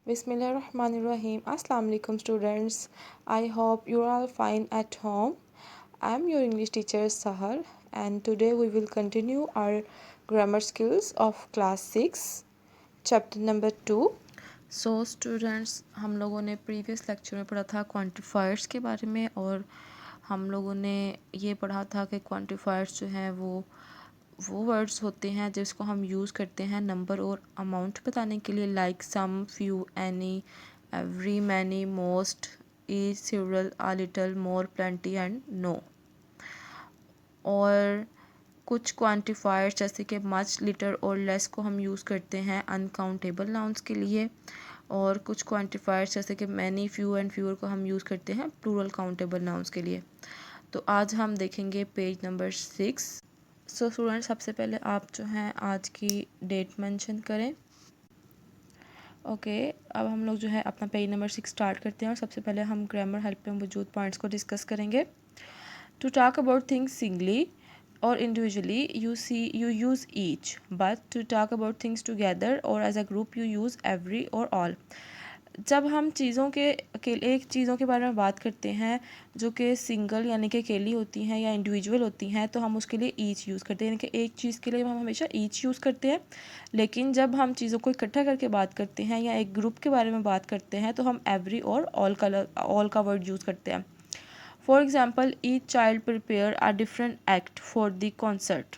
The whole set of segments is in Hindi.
Bismillahirrahmanirrahim. Assalamu alaikum students. I hope you're all fine at home. I'm your English teacher Sahar and today we will continue our grammar skills of class 6 chapter number 2. So students, हम लोगों ने प्रीवियस लेक्चर में पढ़ा था क्वांटिफायर्स के बारे में और हम लोगों ने ये पढ़ा था कि क्वांटिफायर्स जो हैं वो वर्ड्स होते हैं जिसको हम यूज़ करते हैं नंबर और अमाउंट बताने के लिए, like some, few, any, every, many, most, each, several, a little, more, plenty and no. और कुछ क्वांटिफायर्स जैसे कि मच, लिटर और लेस को हम यूज़ करते हैं अनकाउंटेबल नाउन्स के लिए, और कुछ क्वांटिफायर्स जैसे कि मैनी, फ्यू एंड फ्यूअर को हम यूज़ करते हैं प्लूरल काउंटेबल नाउन्स के लिए। तो आज हम देखेंगे पेज नंबर 6। सो स्टूडेंट, सबसे पहले आप जो हैं आज की डेट मेंशन करें। ओके, अब हम लोग जो है अपना पेज नंबर 6 स्टार्ट करते हैं और सबसे पहले हम ग्रामर हेल्प में मौजूद पॉइंट्स को डिस्कस करेंगे। To talk about things singly और individually you use each, but to talk about things together or as a group you use every or all। जब हम चीज़ों के एक चीज़ों के बारे में बात करते हैं जो कि सिंगल यानी कि अकेली होती हैं या इंडिविजुअल होती हैं तो हम उसके लिए ईच यूज़ करते हैं, यानी कि एक चीज़ के लिए हम हमेशा ईच यूज़ करते हैं। लेकिन जब हम चीज़ों को इकट्ठा करके बात करते हैं या एक ग्रुप के बारे में बात करते हैं तो हम एवरी और ऑल का वर्ड यूज़ करते हैं। For example, each child prepare a different act for the concert.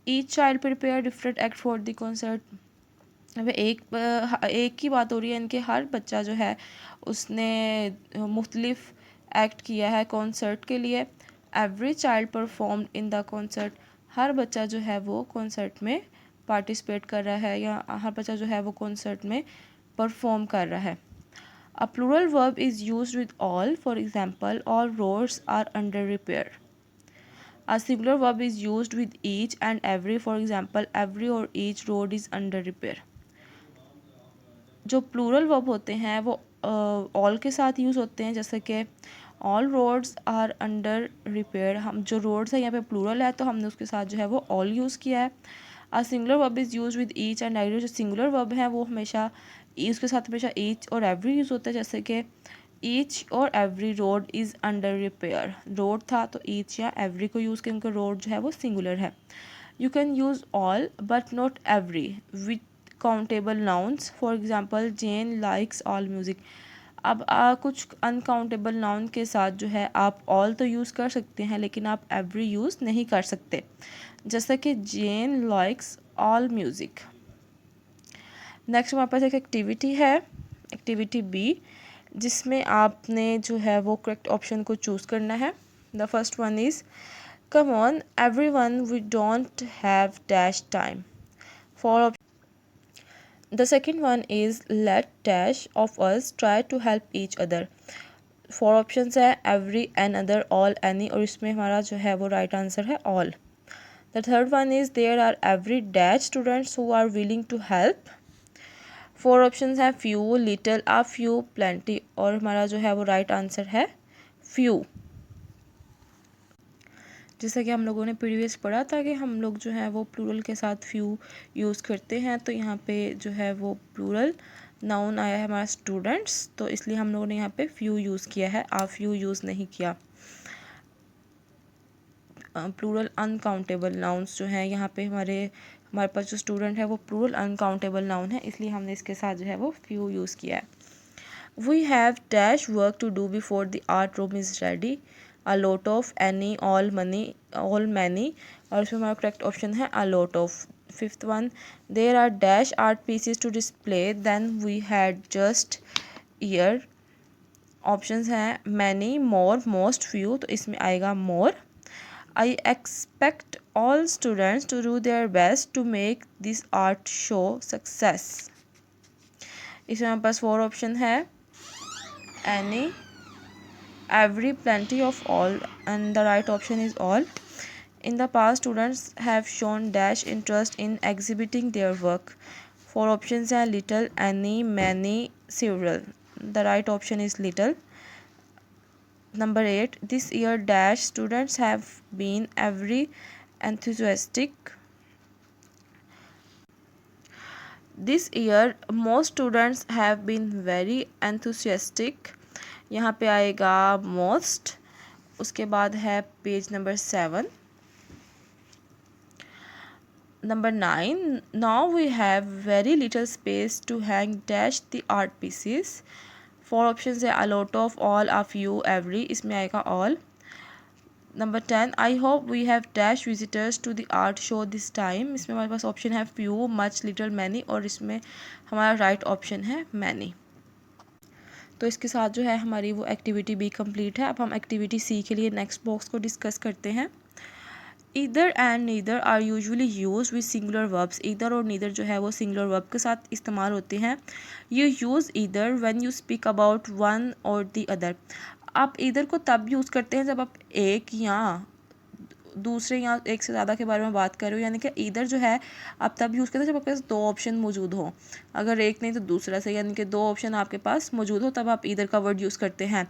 Each child prepare different act for the concert. अब एक की बात हो रही है, इनके हर बच्चा जो है उसने मुख्तलिफ एक्ट किया है कॉन्सर्ट के लिए। Every child performed in the concert. हर बच्चा जो है वो कॉन्सर्ट में पार्टिसिपेट कर रहा है या हर बच्चा जो है वो कॉन्सर्ट में परफॉर्म कर रहा है। A plural verb is used with all, for example all roads are under repair. A singular verb is used with each and every, for example every or each road is under repair। जो प्लूरल वर्ब होते हैं वो ऑल के साथ यूज़ होते हैं, जैसे कि all roads are under repair. हम जो रोड्स है यहाँ पे प्लूरल है तो हमने उसके साथ जो है वो ऑल यूज़ किया है। A singular verb is use with each and every. जो सिंगुलर वर्ब है वो हमेशा उसके साथ हमेशा ईच और एवरी यूज़ होता है, जैसे कि ईच और every road is under repair. Road था तो ईच या एवरी को यूज़ क्योंकि रोड जो है वो सिंगुलर है। You can use all but not every with countable nouns, for example Jane likes all music. अब कुछ अनकाउंटेबल नाउन के साथ जो है आप ऑल तो यूज़ कर सकते हैं लेकिन आप एवरी यूज़ नहीं कर सकते, जैसा कि जेन लाइक्स ऑल म्यूज़िक। नेक्स्ट हमारे पास एक एक्टिविटी है, एक्टिविटी बी, जिसमें आपने जो है वो करेक्ट ऑप्शन को चूज़ करना है। The first one is come on everyone we don't have dash time. For the second one is let dash of us try to help each other। 4 options है every, another, all, any, और इसमें हमारा जो है वो राइट आंसर है all। The third one is there are every dash students who are willing to help। 4 options है few, little, a few, plenty, और हमारा जो है वो राइट आंसर है few। जैसा कि हम लोगों ने प्रीवियस पढ़ा था कि हम लोग जो है वो प्लूरल के साथ फ्यू यूज़ करते हैं, तो यहाँ पे जो है वो प्लूरल नाउन आया है हमारा स्टूडेंट्स, तो इसलिए हम लोगों ने यहाँ पे फ्यू यूज़ किया है, आ फ्यू यूज़ नहीं किया। प्लूरल अनकाउंटेबल नाउन्स जो हैं यहाँ पे हमारे पास जो स्टूडेंट है वो प्लूरल अनकाउंटेबल नाउन है, इसलिए हमने इसके साथ जो है वो फ्यू यूज़ किया है। We have dash work to do before the art room is ready. A lot of, any, all, many, all, many, और इसमें हमारा करेक्ट ऑप्शन है a lot of. Fifth one, there are dash art pieces to display than we had just year. Options हैं मैनी, मोर, मोस्ट, फ्यू, तो इसमें आएगा more. I expect all students to do their best to make this art show success. इसमें हमारे पास 4 ऑप्शन है any, every, plenty, of, all, and the right option is all। In the past students have shown dash interest in exhibiting their work। 4 options are little, any, many, several। The right option is little। Number 8, this year dash students have been every enthusiastic। This year most students have been very enthusiastic, यहाँ पे आएगा मोस्ट, उसके बाद है page number 7. Number 9, now we have very little space to hang dash the art pieces. 4 options है, a lot of, all, a few, every, इसमें आएगा all. Number 10, I hope we have dash visitors to the art show this time. इसमें हमारे पास ऑप्शन है few, much, little, many, और इसमें हमारा राइट ऑप्शन है many. तो इसके साथ जो है हमारी वो एक्टिविटी भी कंप्लीट है. अब हम एक्टिविटी सी के लिए नेक्स्ट बॉक्स को डिस्कस करते हैं. Either and neither are usually use with singular verbs. Either और नीदर जो है वो सिंगुलर वर्ब के साथ इस्तेमाल होते हैं. You use either when you speak about one और द अदर. आप ईदर को तब यूज़ करते हैं जब आप एक या दूसरे या एक से ज़्यादा के बारे में बात कर रहे हो. यानी कि ईदर जो है आप तब यूज़ करते हैं जब आपके पास 2 ऑप्शन मौजूद हो. अगर एक नहीं तो दूसरा से, यानी कि 2 ऑप्शन आपके पास मौजूद हो तब आप ईदर का वर्ड यूज़ करते हैं.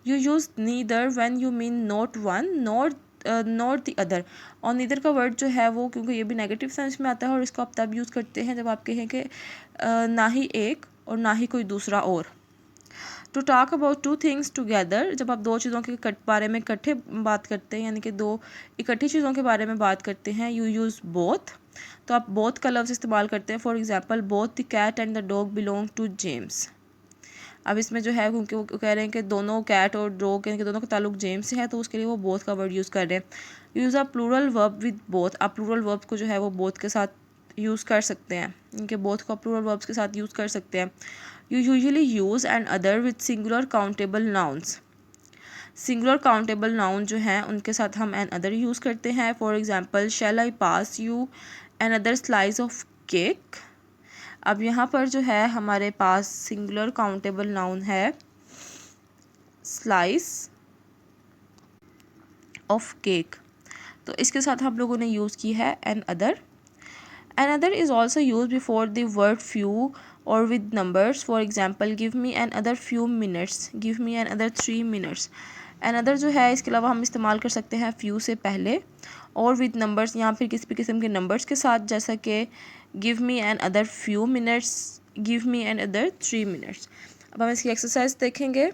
You use neither when you mean not one not the other. और नीदर का वर्ड जो है वो, क्योंकि ये भी नेगेटिव सेंस में आता है, और इसको आप तब यूज़ करते हैं जब आप कहें कि ना ही एक और ना ही कोई दूसरा और. To talk about 2 things together, जब आप 2 चीज़ों के बारे में इकट्ठे बात करते हैं, यानी कि 2 इकट्ठी चीज़ों के बारे में बात करते हैं. यू यूज़ बोथ, तो आप बोथ का लफ्ज़ इस्तेमाल करते हैं. For example, both the cat and the dog belong to James. अब इसमें जो है क्योंकि वो कह रहे हैं कि दोनों कैट और डॉग के दोनों का ताल्लुक जेम्स से है, तो उसके लिए वो बोथ का वर्ड यूज़ कर रहे हैं. Use a plural verb with both. आप प्लूरल वर्ब को जो है वो बोथ के साथ यूज़ कर सकते हैं, इनके बोथ को प्लूरल वर्ब्स के साथ यूज़ कर सकते हैं. You usually use and other with singular countable nouns. Singular countable noun जो हैं उनके साथ हम एन अदर यूज़ करते हैं. For example, shall I pass you an other slice of cake. अब यहाँ पर जो है हमारे पास सिंगुलर काउंटेबल नाउन है स्लाइस ऑफ केक, तो इसके साथ हम लोगों ने यूज़ की है N other. An other is also use before the word few और with numbers. For example, give me N other few minutes, give me N other 3 minutes. An other जो है इसके अलावा हम इस्तेमाल कर सकते हैं फ्यू से पहले और विद नंबर्स या फिर किसी भी किस्म के नंबर्स के साथ, जैसा कि give me N other few minutes, give me N other 3 minutes. अब हम इसकी एक्सरसाइज देखेंगे.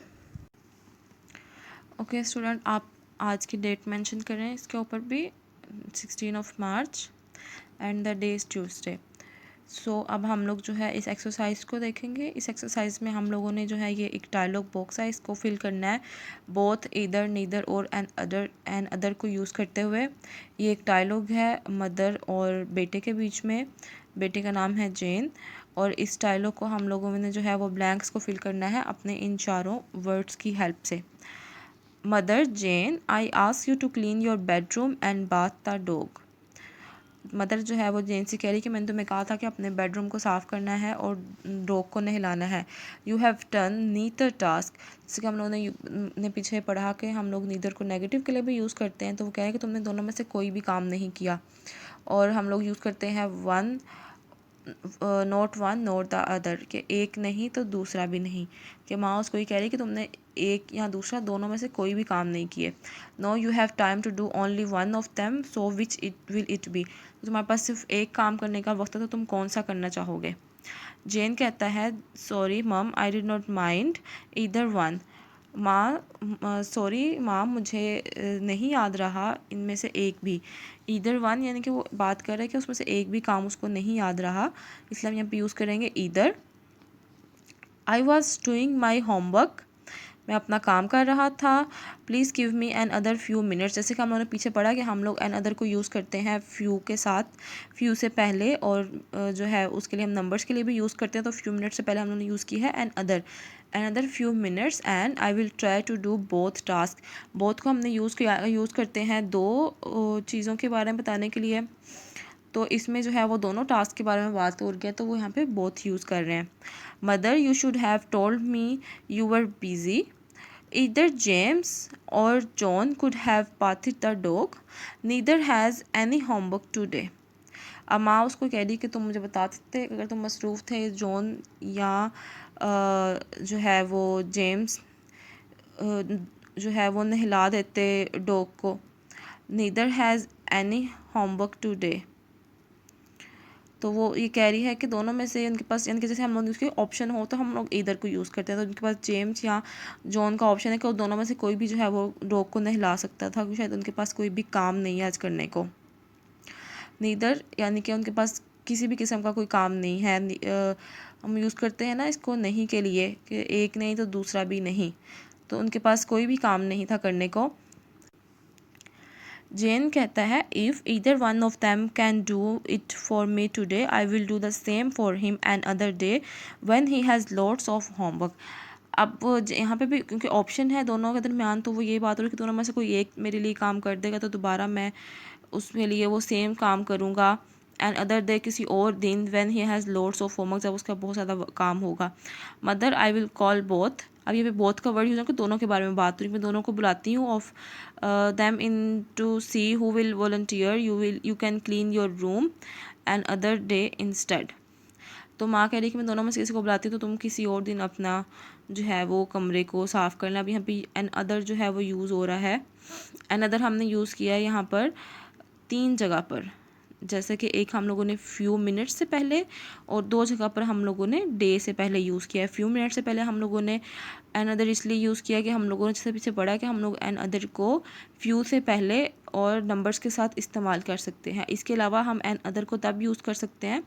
ओके स्टूडेंट, आप आज की डेट मेंशन करें इसके ऊपर भी, 16 of March and the day is Tuesday. So अब हम लोग जो है इस एक्सरसाइज को देखेंगे. इस एक्सरसाइज में हम लोगों ने जो है ये एक डायलॉग बॉक्स है, इसको फिल करना है बोथ, ईदर, नीदर और एन अदर को यूज़ करते हुए. ये एक डायलॉग है मदर और बेटे के बीच में. बेटे का नाम है जेन, और इस डायलॉग को हम लोगों ने जो है वो ब्लैंक्स को फिल करना है अपने इन चारों वर्ड्स की हेल्प से. Mother Jane, I ask you to clean your bedroom and bath the dog. Mother जो है वो जेन से कह रही कि मैंने तुम्हें कहा था कि अपने बेडरूम को साफ़ करना है और डॉग को नहलाना है. You have done neither task. जैसे कि हम लोगों ने पीछे पढ़ा कि हम लोग नीदर को नेगेटिव के लिए भी यूज़ करते हैं, तो वो कह रहे हैं कि तुमने दोनों में से कोई भी काम नहीं किया. और हम लोग यूज़ करते हैं one, not one not the other, कि एक नहीं तो दूसरा भी नहीं, कि माँ उसको ये कह रही कि तुमने एक या दूसरा दोनों में से कोई भी काम नहीं किए. No you have time to do only one of them, so which it will it be. तुम्हारे पास सिर्फ एक काम करने का वक्त है, तो तुम कौन सा करना चाहोगे. जेन कहता है, सॉरी मम, I did not mind either one. माँ सॉरी माँ, मुझे नहीं याद रहा इनमें से एक भी. ईदर वन यानी कि वो बात कर रहा है कि उसमें से एक भी काम उसको नहीं याद रहा, इसलिए हम यहाँ पे यूज़ करेंगे either. I was doing my homework, मैं अपना काम कर रहा था. Please give me N other few minutes. जैसे कि हम लोगों ने पीछे पढ़ा कि हम लोग एन अदर को यूज़ करते हैं फ्यू के साथ, फ्यू से पहले, और जो है उसके लिए हम नंबर्स के लिए भी यूज़ करते हैं. तो फ्यू मिनट्स से पहले हम लोगों ने यूज़ की है N other few minutes. And I will try to do both task. Both को हमने यूज़ करते हैं 2 चीज़ों के बारे में बताने के लिए, तो इसमें जो है वो दोनों टास्क के बारे में बात हो रही है, तो वो यहाँ पे बोथ यूज़ कर रहे हैं. Mother, you should have told me you were busy. Either James or John could have bathed the dog. Neither has any homework today. अब माँ उसको कह रही कि तुम मुझे बता सकते अगर तुम मसरूफ़ थे, जॉन या जो है वो जेम्स जो है वो नहला देते डॉग को. Neither has any homework today. तो वो ये कह रही है कि दोनों में से उनके पास, यानी कि जैसे हम लोग उसके ऑप्शन हो तो हम लोग इधर को यूज़ करते हैं, तो उनके पास जेम्स या जॉन का ऑप्शन है कि वो दोनों में से कोई भी जो है वो डॉग को नहला सकता था, क्योंकि शायद उनके पास कोई भी काम नहीं है आज करने को। नीदर यानी कि उनके पास किसी भी किस्म का कोई काम नहीं है। हम यूज़ करते हैं ना इसको नहीं के लिए कि एक नहीं तो दूसरा भी नहीं, तो उनके पास कोई भी काम नहीं था करने को। जेन कहता है if either one of them can do it for me today I will do the same for him an other day when he has lots of homework. अब यहाँ पे भी क्योंकि ऑप्शन है दोनों के दरमियान, तो वो ये बात हो रही है कि दोनों में से कोई एक मेरे लिए काम कर देगा तो दोबारा मैं उसके लिए वो सेम काम करूँगा। एंड अदर डे किसी और दिन when he has loads of homework, जब उसका बहुत ज़्यादा काम होगा। Mother I will call both, अब ये पे बोथ का वर्ड यूज़ है कि दोनों के बारे में बात हो रही है, मैं दोनों को बुलाती हूँ। Of them in to see who will volunteer, you can clean your room and other day instead. तो माँ कह रही है कि मैं दोनों में से किसी को बुलाती हूँ तो तुम किसी और दिन अपना जो है वो कमरे को साफ़ करना। अभी यहाँ पे एन अदर जो है वो यूज़ हो रहा है। एन अदर हमने यूज़ किया है यहाँ पर 3 जगह पर, जैसे कि एक हम लोगों ने फ्यू मिनट्स से पहले, और 2 जगह पर हम लोगों ने डे से पहले यूज़ किया है। फ्यू मिनट से पहले हम लोगों ने एन अदर इसलिए यूज़ किया कि हम लोगों ने जैसे पीछे पढ़ा कि हम लोग एन अदर को फ्यू से पहले और नंबर्स के साथ इस्तेमाल कर सकते हैं। इसके अलावा हम एन अदर को तब यूज़ कर सकते हैं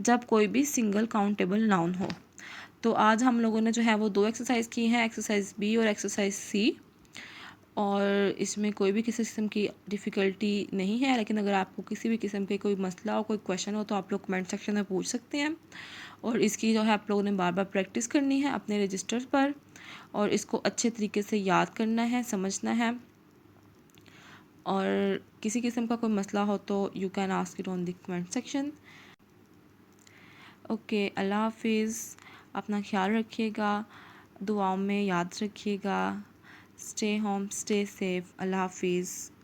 जब कोई भी सिंगल काउंटेबल नाउन हो। तो आज हम लोगों ने जो है वो 2 एक्सरसाइज की हैं, एक्सरसाइज बी और एक्सरसाइज सी, और इसमें कोई भी किसी किस्म की डिफ़िकल्टी नहीं है। लेकिन अगर आपको किसी भी किस्म के कोई मसला हो, कोई क्वेश्चन हो, तो आप लोग कमेंट सेक्शन में पूछ सकते हैं। और इसकी जो है आप लोगों ने बार बार प्रैक्टिस करनी है अपने रजिस्टर पर, और इसको अच्छे तरीके से याद करना है, समझना है। और किसी किस्म का कोई मसला हो तो you can ask it on the comment section. Okay, अल्लाह हाफिज़। अपना ख्याल रखिएगा, दुआओं में याद रखिएगा। Stay home, stay safe. अल्लाह हाफिज़।